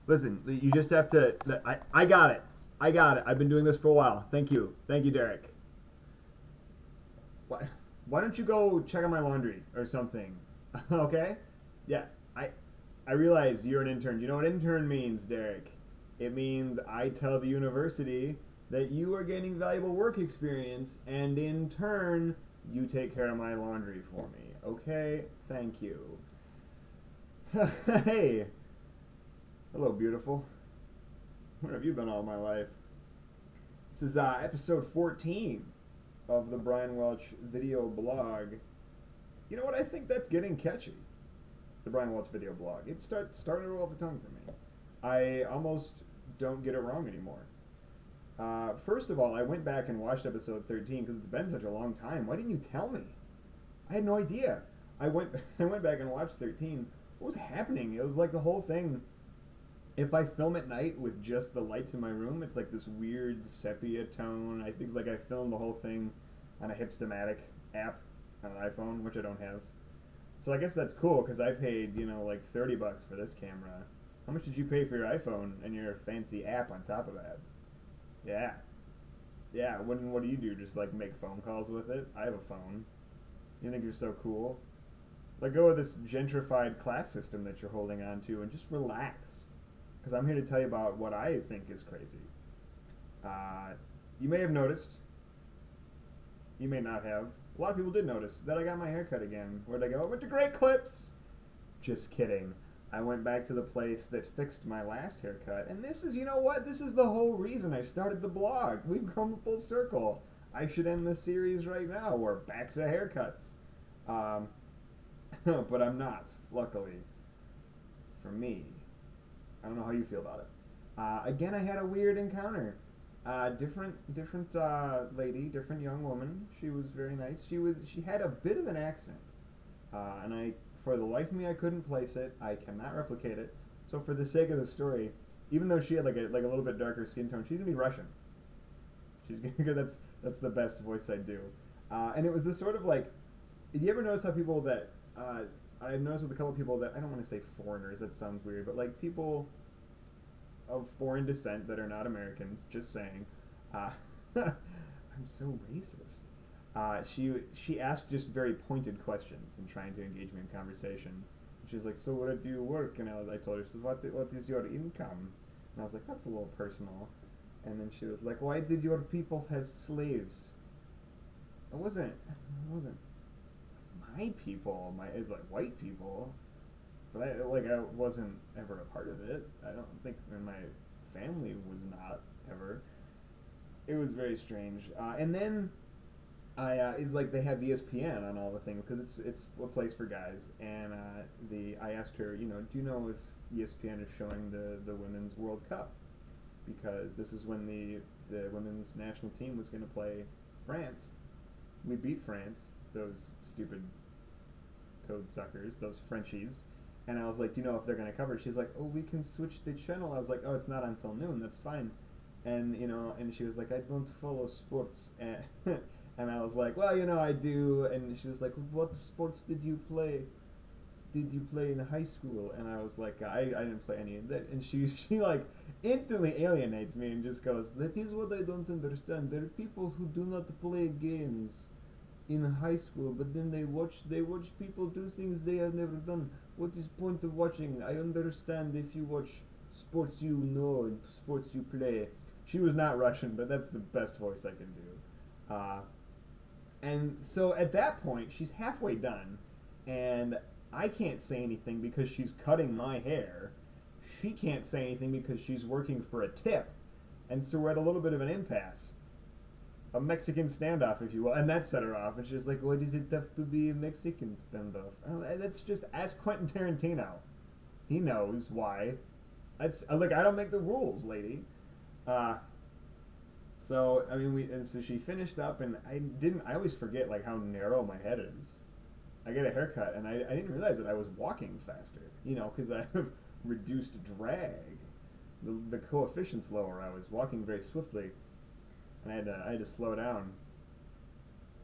Listen, you just have to. I got it. I got it. I've been doing this for a while. Thank you. Thank you, Derek. Why, why don't you go check on my laundry or something? Okay? Yeah. I I realize you're an intern. You know what intern means, Derek? It means I tell the university that you are gaining valuable work experience, and in turn, you take care of my laundry for me. Okay? Thank you. Hey, hello, beautiful. Where have you been all my life? This is episode 14 of the Brian Welch video blog. You know what? I think that's getting catchy. The Brian Welch video blog. It started to roll off the tongue for me. I almost don't get it wrong anymore. First of all, I went back and watched episode 13 because it's been such a long time. Why didn't you tell me? I had no idea. I went I went back and watched 13. What was happening? It was like the whole thing. If I film at night with just the lights in my room, it's like this weird sepia tone. I think like I filmed the whole thing on a Hipstamatic app on an iPhone, which I don't have. So I guess that's cool because I paid, like $30 for this camera. How much did you pay for your iPhone and your fancy app on top of that? Yeah. Yeah, what do you do? Just like make phone calls with it? I have a phone. You think you're so cool? Let go of this gentrified class system that you're holding on to and just relax. Because I'm here to tell you about what I think is crazy. You may have noticed, you may not have. A lot of people did notice that I got my hair cut again. Where'd I go? I went to Great Clips. Just kidding. I went back to the place that fixed my last haircut. And this is, you know what? This is the whole reason I started the blog. We've come full circle. I should end this series right now. We're back to haircuts. Um, but I'm not, luckily. For me. I don't know how you feel about it. Again, I had a weird encounter. Different lady, different young woman. She was very nice. She had a bit of an accent, and for the life of me, I couldn't place it. I cannot replicate it. So for the sake of the story, even though she had like a little bit darker skin tone, she's gonna be Russian. She's gonna that's the best voice I do. And it was this sort of like, did you ever notice how people that I've noticed with a couple of people that I don't want to say foreigners. That sounds weird, but like people of foreign descent that are not Americans. Just saying. I'm so racist. She asked just very pointed questions and trying to engage me in conversation. She was like, "So where do you work?" And I told her, she said, "What is your income?" And I was like, "That's a little personal." And then she was like, "Why did your people have slaves?" It wasn't my people. It's like white people. But I wasn't ever a part of it. I don't think, and my family was not ever. It was very strange. And then it's like they have ESPN on all the things because it's a place for guys. And I asked her, do you know if ESPN is showing the women's World Cup? Because this is when the women's national team was going to play France. We beat France, those stupid code suckers, those Frenchies. And I was like, do you know if they're going to cover it? She's like, oh, we can switch the channel. I was like, oh, it's not until noon. That's fine. And, and she was like, I don't follow sports. And, and I was like, well, I do. And she was like, what sports did you play? Did you play in high school? And I was like, I didn't play any of that. And she like instantly alienates me and just goes, that is what I don't understand. There are people who do not play games in high school, but then they watch people do things they have never done. What is point of watching? I understand if you watch sports you know and sports you play. She was not Russian, but that's the best voice I can do. And so at that point, she's halfway done, and I can't say anything because she's cutting my hair. She can't say anything because she's working for a tip, and so we're at a little bit of an impasse, a Mexican standoff, if you will, and that set her off. And she's like, "Why does it have to be a Mexican standoff?" That's just ask Quentin Tarantino. He knows why. That's like I don't make the rules, lady. Uh, so I mean, and so she finished up, and I always forget like how narrow my head is. I get a haircut, and I didn't realize that I was walking faster. Because I have reduced drag. The coefficient's lower. I was walking very swiftly, and I had to slow down.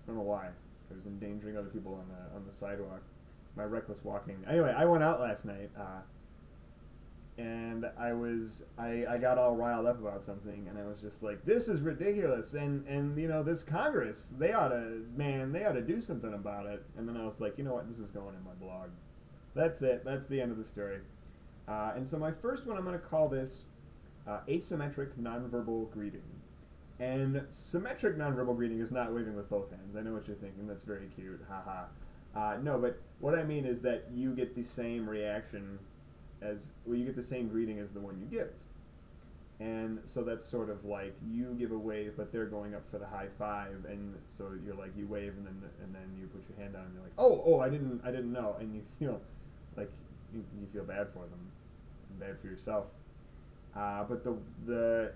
I don't know why. I was endangering other people on the sidewalk. My reckless walking. Anyway, I went out last night, and I got all riled up about something, and I was just like, this is ridiculous, and you know, this Congress, they ought to do something about it. And then I was like, you know what, this is going in my blog. That's it. That's the end of the story. And so my first one, I'm going to call this asymmetric nonverbal greeting. And symmetric nonverbal greeting is not waving with both hands. I know what you're thinking. That's very cute. Haha. No, but what I mean is that you get the same reaction you get the same greeting as the one you give. And so that's sort of like you give a wave, but they're going up for the high five, and so you're like, you wave, and then you put your hand down, and you're like, oh, I didn't know, and you feel like you feel bad for them, and bad for yourself. But the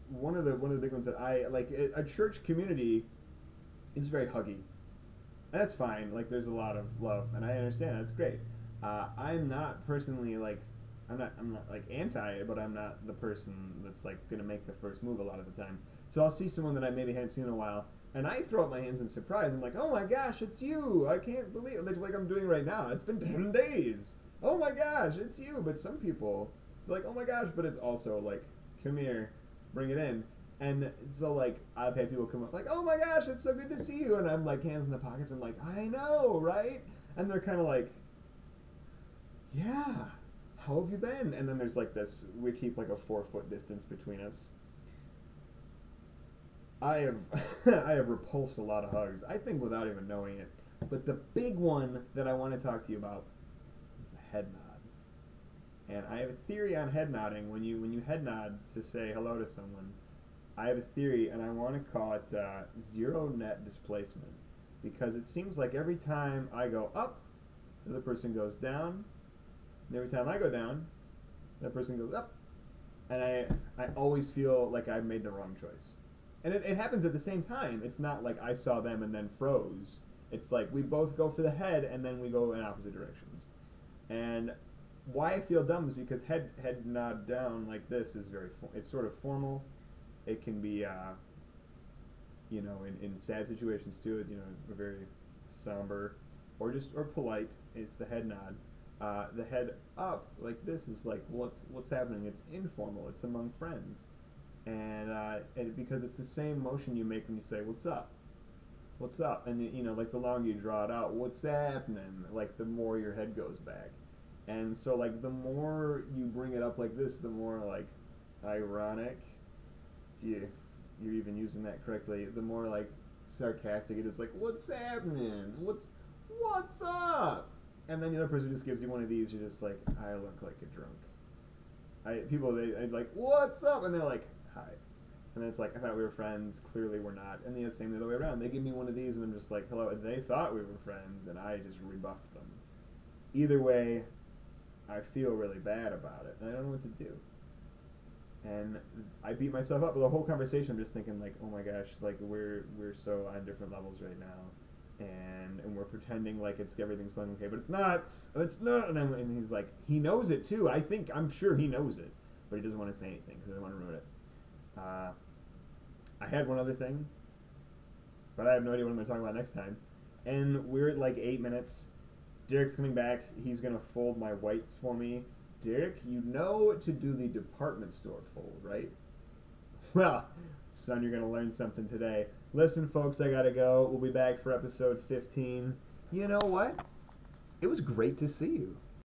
one of the big ones that I like, a church community is very huggy. And that's fine. Like, there's a lot of love, and I understand. That's great. I'm not personally like, I'm not like anti it, but I'm not the person that's like gonna make the first move a lot of the time. So I'll see someone that I maybe haven't seen in a while, and I throw up my hands in surprise. I'm like, oh my gosh, it's you! I can't believe it. Like I'm doing right now. It's been 10 days. Oh my gosh, it's you! But some people, they're like, oh my gosh, but it's also like, come here, bring it in. And so, like, I've had people come up like, oh my gosh, it's so good to see you. And I'm like, hands in the pockets. I'm like, I know, right? And they're kind of like, yeah, how have you been? And then there's like this, we keep like a 4-foot distance between us. I have I have repulsed a lot of hugs, I think without even knowing it. But the big one that I want to talk to you about is the head nod. And I have a theory on head nodding. When you head nod to say hello to someone, I have a theory, and I want to call it zero net displacement, because it seems like every time I go up, the other person goes down, and every time I go down, that person goes up, and I always feel like I've made the wrong choice. And it happens at the same time. It's not like I saw them and then froze. It's like we both go for the head, and then we go in opposite directions. And why I feel dumb is because head nod down like this is it's sort of formal. It can be, you know, in sad situations too, you know, very somber, or polite. It's the head nod. The head up like this is like what's happening. It's informal. It's among friends, and because it's the same motion you make when you say what's up, and you know, like the longer you draw it out, what's happening, like the more your head goes back, and so like the more you bring it up like this, the more like ironic. You're even using that correctly, the more like sarcastic it is, like what's happening, what's up, and then the other person just gives you one of these. You're just like, I look like a drunk. People they like what's up, and they're like hi, and then it's like, I thought we were friends, clearly we're not. And the same the other way around, they give me one of these and I'm just like hello, and they thought we were friends and I just rebuffed them. Either way, I feel really bad about it and I don't know what to do. And I beat myself up. But the whole conversation, I'm just thinking like, oh my gosh, like we're so on different levels right now, and we're pretending like everything's going okay, but it's not. And he's like, he knows it too. I'm sure he knows it, but he doesn't want to say anything because he doesn't want to ruin it. I had one other thing, but I have no idea what I'm going to talk about next time. And we're at like 8 minutes. Derek's coming back. He's going to fold my whites for me. Derek, you know to do the department store fold, right? Well, son, you're going to learn something today. Listen, folks, I got to go. We'll be back for episode 15. You know what? It was great to see you.